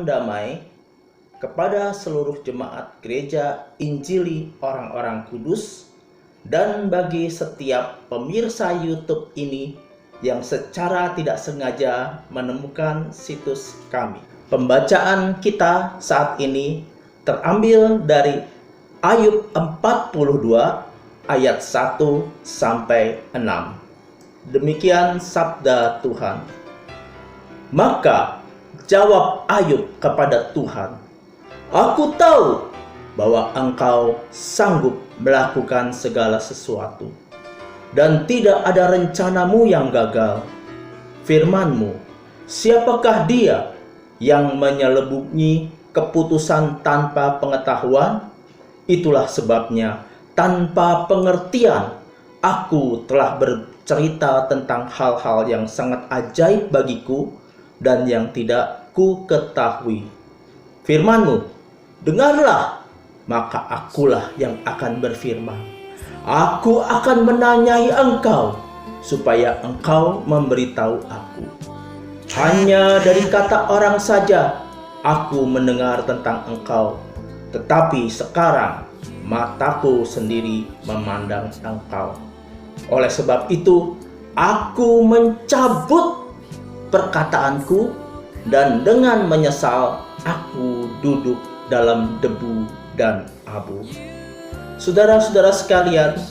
salam damai kepada seluruh jemaat gereja Injili Orang-orang Kudus dan bagi setiap pemirsa YouTube ini yang secara tidak sengaja menemukan situs kami. Pembacaan kita saat ini terambil dari Ayub 42 ayat 1 sampai 6. Demikian sabda Tuhan. Maka jawab Ayub kepada Tuhan, "Aku tahu bahwa Engkau sanggup melakukan segala sesuatu, dan tidak ada rencanamu yang gagal. Firman-Mu, siapakah dia yang menyelubungi keputusan tanpa pengetahuan? Itulah sebabnya tanpa pengertian aku telah bercerita tentang hal-hal yang sangat ajaib bagiku dan yang tidak ku ketahui. Firman-Mu, dengarlah, maka akulah yang akan berfirman. Aku akan menanyai Engkau, supaya Engkau memberitahu aku. Hanya dari kata orang saja aku mendengar tentang Engkau, tetapi sekarang mataku sendiri memandang Engkau. Oleh sebab itu, aku mencabut perkataanku, dan dengan menyesal aku duduk dalam debu dan abu." Saudara-saudara sekalian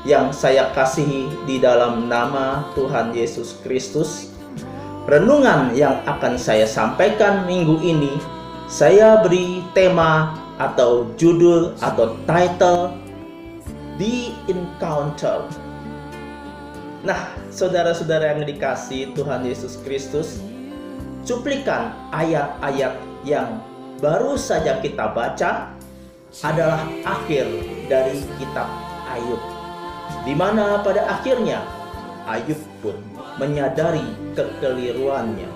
yang saya kasihi di dalam nama Tuhan Yesus Kristus, renungan yang akan saya sampaikan minggu ini saya beri tema atau judul atau title The Encounter. Nah, saudara-saudara yang dikasihi Tuhan Yesus Kristus, cuplikan ayat-ayat yang baru saja kita baca adalah akhir dari kitab Ayub, di mana pada akhirnya Ayub pun menyadari kekeliruannya.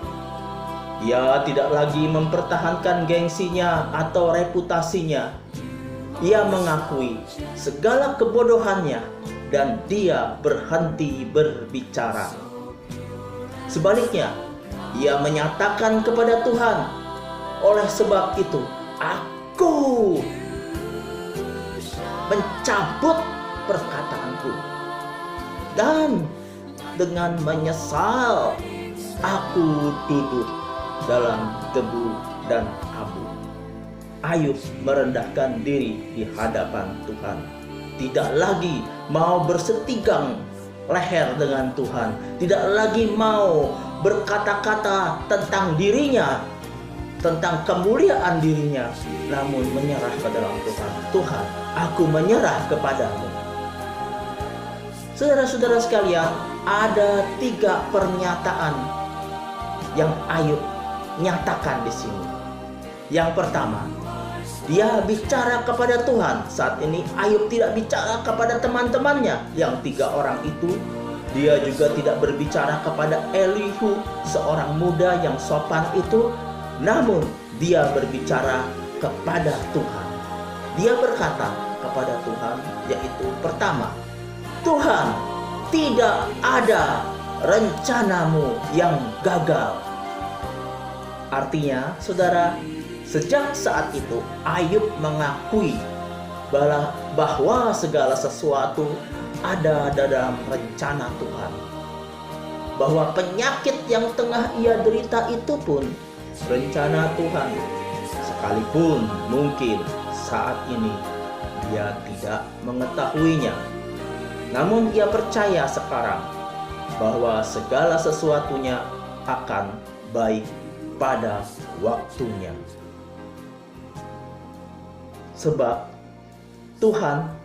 Ia tidak lagi mempertahankan gengsinya atau reputasinya. Ia mengakui segala kebodohannya dan dia berhenti berbicara. Sebaliknya, ia menyatakan kepada Tuhan, "Oleh sebab itu, aku mencabut perkataanku, dan dengan menyesal aku duduk dalam debu dan abu." Ayub merendahkan diri di hadapan Tuhan, tidak lagi mau bersetigang leher dengan Tuhan, tidak lagi mau berkata-kata tentang dirinya, tentang kemuliaan dirinya, namun menyerah ke dalam Tuhan. "Tuhan, aku menyerah kepadamu." Saudara-saudara sekalian, ada 3 pernyataan yang Ayub nyatakan di sini. Yang pertama, dia bicara kepada Tuhan. Saat ini Ayub tidak bicara kepada teman-temannya yang 3 orang itu. Dia juga tidak berbicara kepada Elihu, seorang muda yang sopan itu. Namun dia berbicara kepada Tuhan. Dia berkata kepada Tuhan, yaitu pertama, "Tuhan, tidak ada rencanamu yang gagal." Artinya, saudara, sejak saat itu Ayub mengakui bahwa segala sesuatu ada dalam rencana Tuhan. Bahwa penyakit yang tengah ia derita itu pun rencana Tuhan, sekalipun mungkin saat ini dia tidak mengetahuinya. Namun ia percaya sekarang bahwa segala sesuatunya akan baik pada waktunya. Sebab Tuhan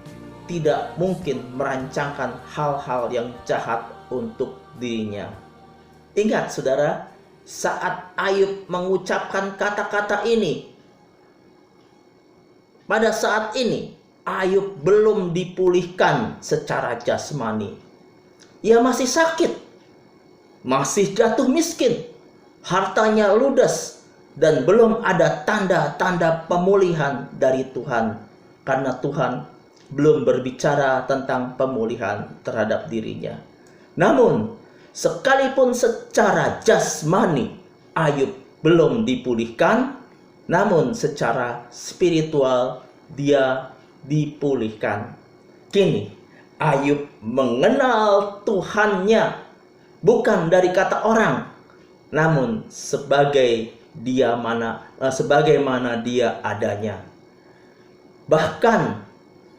tidak mungkin merancangkan hal-hal yang jahat untuk dirinya. Ingat saudara, saat Ayub mengucapkan kata-kata ini, pada saat ini Ayub belum dipulihkan secara jasmani. Ia masih sakit, masih jatuh miskin, hartanya ludes, dan belum ada tanda-tanda pemulihan dari Tuhan, karena Tuhan belum berbicara tentang pemulihan terhadap dirinya. Namun, sekalipun secara jasmani Ayub belum dipulihkan, namun secara spiritual dia dipulihkan. Kini Ayub mengenal Tuhannya bukan dari kata orang, namun sebagaimana dia adanya. Bahkan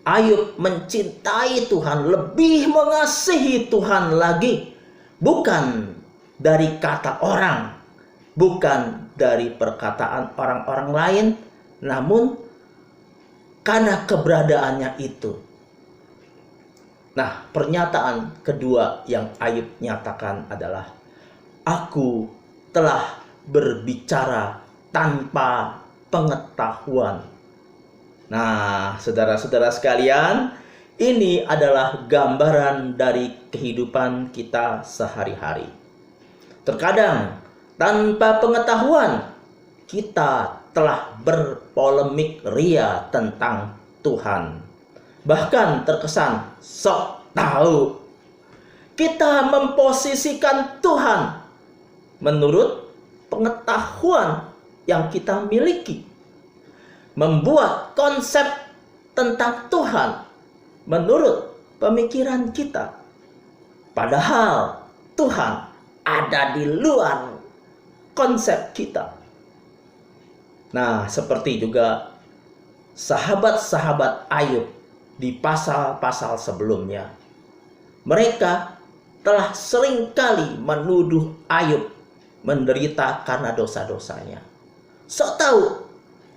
Ayub mencintai Tuhan, lebih mengasihi Tuhan lagi, bukan dari kata orang, bukan dari perkataan orang-orang lain, namun karena keberadaannya itu. Nah, pernyataan kedua yang Ayub nyatakan adalah, aku telah berbicara tanpa pengetahuan. Nah, saudara-saudara sekalian, ini adalah gambaran dari kehidupan kita sehari-hari. Terkadang tanpa pengetahuan kita telah berpolemik ria tentang Tuhan. Bahkan terkesan sok tahu. Kita memposisikan Tuhan menurut pengetahuan yang kita miliki. Membuat konsep tentang Tuhan menurut pemikiran kita. Padahal Tuhan ada di luar konsep kita. Nah, seperti juga sahabat-sahabat Ayub di pasal-pasal sebelumnya. Mereka telah seringkali menuduh Ayub menderita karena dosa-dosanya. Sok tahu,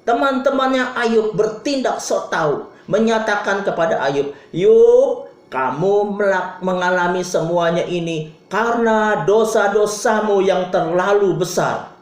teman-temannya Ayub bertindak sok tahu, menyatakan kepada Ayub, "Yub, kamu mengalami semuanya ini karena dosa-dosamu yang terlalu besar."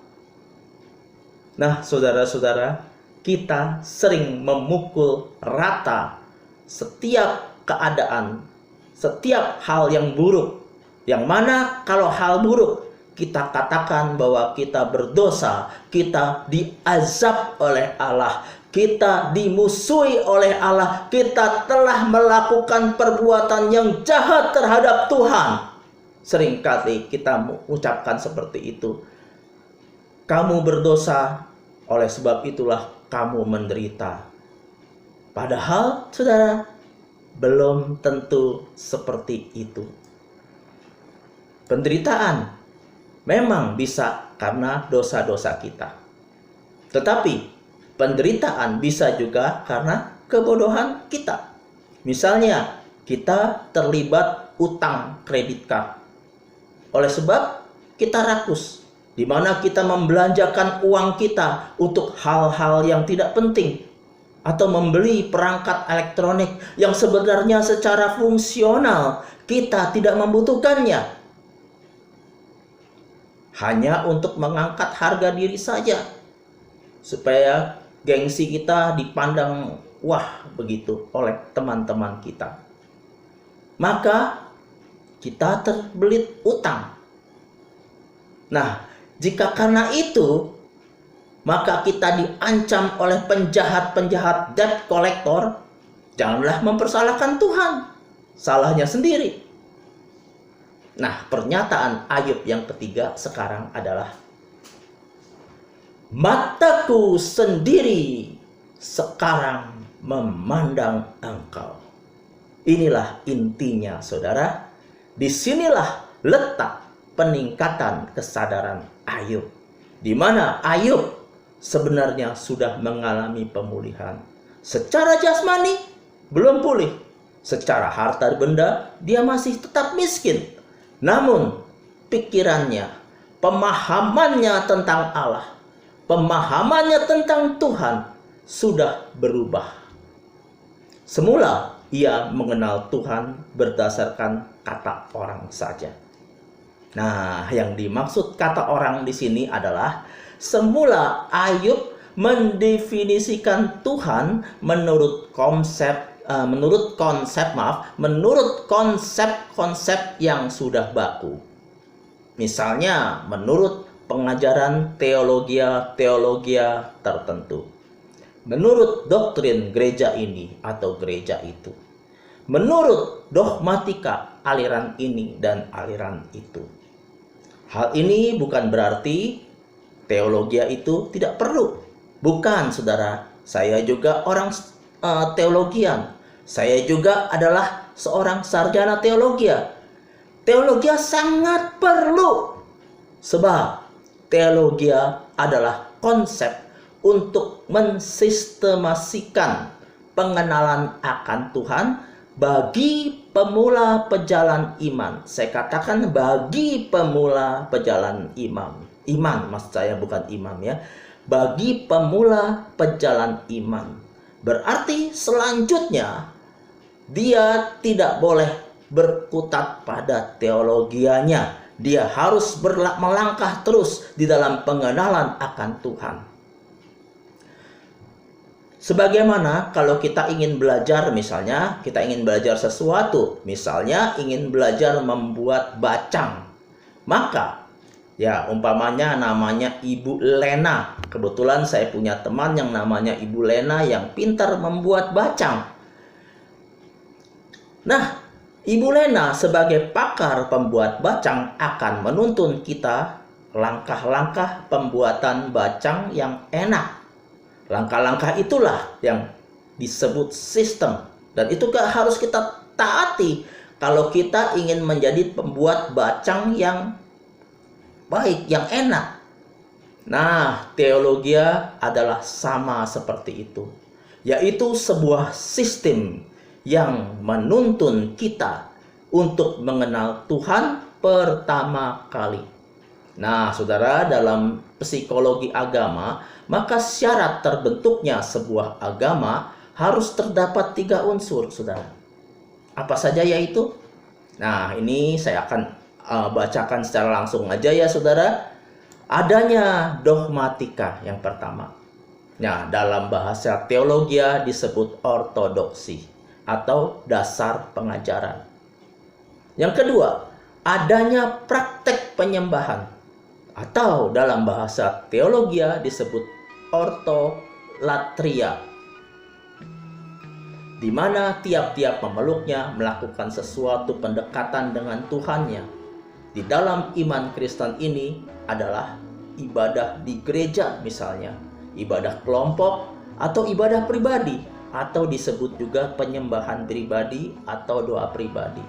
Nah, saudara-saudara, kita sering memukul rata setiap keadaan, setiap hal yang buruk. Yang mana kalau hal buruk kita katakan bahwa kita berdosa, kita diazab oleh Allah, kita dimusuhi oleh Allah, kita telah melakukan perbuatan yang jahat terhadap Tuhan. Seringkali kita mengucapkan seperti itu. Kamu berdosa, oleh sebab itulah kamu menderita. Padahal, saudara, belum tentu seperti itu. Penderitaan memang bisa karena dosa-dosa kita. Tetapi, penderitaan bisa juga karena kebodohan kita. Misalnya, kita terlibat utang kredit card. Oleh sebab, kita rakus, di mana kita membelanjakan uang kita untuk hal-hal yang tidak penting, atau membeli perangkat elektronik yang sebenarnya secara fungsional kita tidak membutuhkannya, hanya untuk mengangkat harga diri saja, supaya gengsi kita dipandang wah begitu oleh teman-teman kita. Maka kita terbelit utang. Nah, jika karena itu maka kita diancam oleh penjahat-penjahat debt collector, janganlah mempersalahkan Tuhan, salahnya sendiri. Nah, pernyataan Ayub yang ketiga sekarang adalah, mataku sendiri sekarang memandang engkau. Inilah intinya, saudara. Disinilah letak peningkatan kesadaran Ayub, di mana Ayub sebenarnya sudah mengalami pemulihan. Secara jasmani belum pulih, secara harta benda dia masih tetap miskin. Namun pikirannya, pemahamannya tentang Allah, pemahamannya tentang Tuhan sudah berubah. Semula ia mengenal Tuhan berdasarkan kata orang saja. Nah, yang dimaksud kata orang di sini adalah semula Ayub mendefinisikan Tuhan menurut konsep yang sudah baku. Misalnya menurut pengajaran teologi tertentu, menurut doktrin gereja ini atau gereja itu, menurut dogmatika aliran ini dan aliran itu. Hal ini bukan berarti teologi itu tidak perlu. Bukan, saudara. Saya juga orang teologian. Saya juga adalah seorang sarjana teologi. Teologi sangat perlu. Sebab teologi adalah konsep untuk mensistemasikan pengenalan akan Tuhan bagi pemula pejalan iman. Saya katakan bagi pemula pejalan iman. Iman, maksud saya bukan imam ya. Bagi pemula pejalan iman. Berarti selanjutnya dia tidak boleh berkutat pada teologianya. Dia harus melangkah terus di dalam pengenalan akan Tuhan. Sebagaimana kalau kita ingin belajar, misalnya kita ingin belajar sesuatu, misalnya ingin belajar membuat bacang, maka ya umpamanya namanya Ibu Lena. Kebetulan saya punya teman yang namanya Ibu Lena yang pintar membuat bacang. Nah, Ibu Lena sebagai pakar pembuat bacang akan menuntun kita langkah-langkah pembuatan bacang yang enak. Langkah-langkah itulah yang disebut sistem. Dan itu harus kita taati kalau kita ingin menjadi pembuat bacang yang baik, yang enak. Nah, teologi adalah sama seperti itu. Yaitu sebuah sistem yang menuntun kita untuk mengenal Tuhan pertama kali. Nah, saudara, dalam psikologi agama, maka syarat terbentuknya sebuah agama harus terdapat 3 unsur, saudara. Apa saja yaitu? Nah, ini saya akan bacakan secara langsung aja ya, saudara. Adanya dogmatika yang pertama. Nah, dalam bahasa teologi disebut ortodoksi atau dasar pengajaran. Yang kedua, adanya praktek penyembahan atau dalam bahasa teologi disebut ortolatria, di mana tiap-tiap pemeluknya melakukan sesuatu pendekatan dengan Tuhannya. Di dalam iman Kristen ini adalah ibadah di gereja misalnya, ibadah kelompok atau ibadah pribadi, atau disebut juga penyembahan pribadi atau doa pribadi.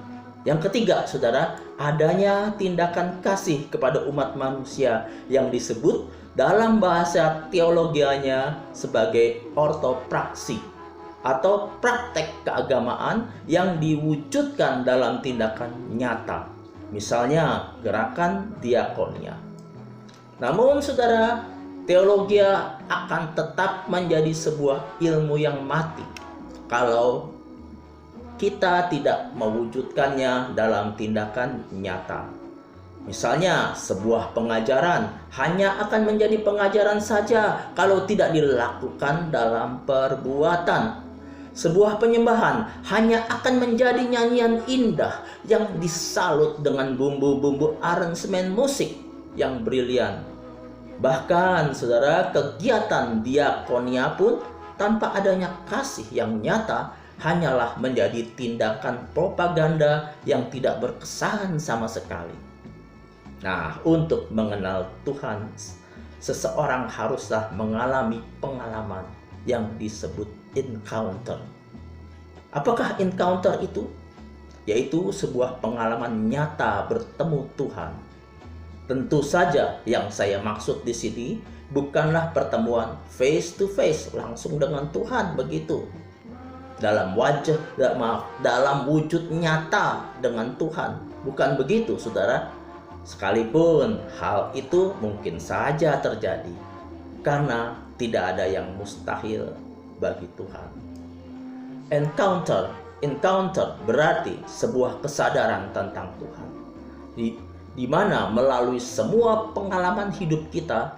Yang ketiga, saudara, adanya tindakan kasih kepada umat manusia yang disebut dalam bahasa teologianya sebagai ortopraksi atau praktek keagamaan yang diwujudkan dalam tindakan nyata. Misalnya gerakan diakonia. Namun, saudara, teologi akan tetap menjadi sebuah ilmu yang mati kalau kita tidak mewujudkannya dalam tindakan nyata. Misalnya, sebuah pengajaran hanya akan menjadi pengajaran saja kalau tidak dilakukan dalam perbuatan. Sebuah penyembahan hanya akan menjadi nyanyian indah yang disalut dengan bumbu-bumbu aransemen musik yang brilian. Bahkan, saudara, kegiatan diakonia pun tanpa adanya kasih yang nyata hanyalah menjadi tindakan propaganda yang tidak berkesan sama sekali. Nah, untuk mengenal Tuhan, seseorang haruslah mengalami pengalaman yang disebut encounter. Apakah encounter itu? Yaitu sebuah pengalaman nyata bertemu Tuhan. Tentu saja yang saya maksud di sini bukanlah pertemuan face to face langsung dengan Tuhan begitu. Dalam wujud nyata dengan Tuhan. Bukan begitu, saudara. Sekalipun hal itu mungkin saja terjadi, karena tidak ada yang mustahil bagi Tuhan. Encounter berarti sebuah kesadaran tentang Tuhan. Di mana melalui semua pengalaman hidup kita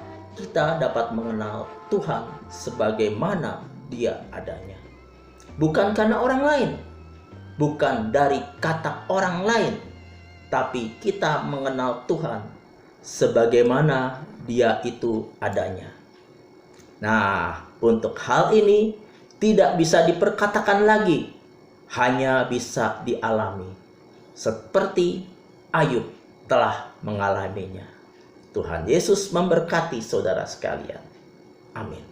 dapat mengenal Tuhan sebagaimana Dia adanya. Bukan karena orang lain, bukan dari kata orang lain, tapi kita mengenal Tuhan sebagaimana Dia itu adanya. Nah, untuk hal ini tidak bisa diperkatakan lagi, hanya bisa dialami. Seperti Ayub telah mengalaminya. Tuhan Yesus memberkati saudara sekalian. Amin.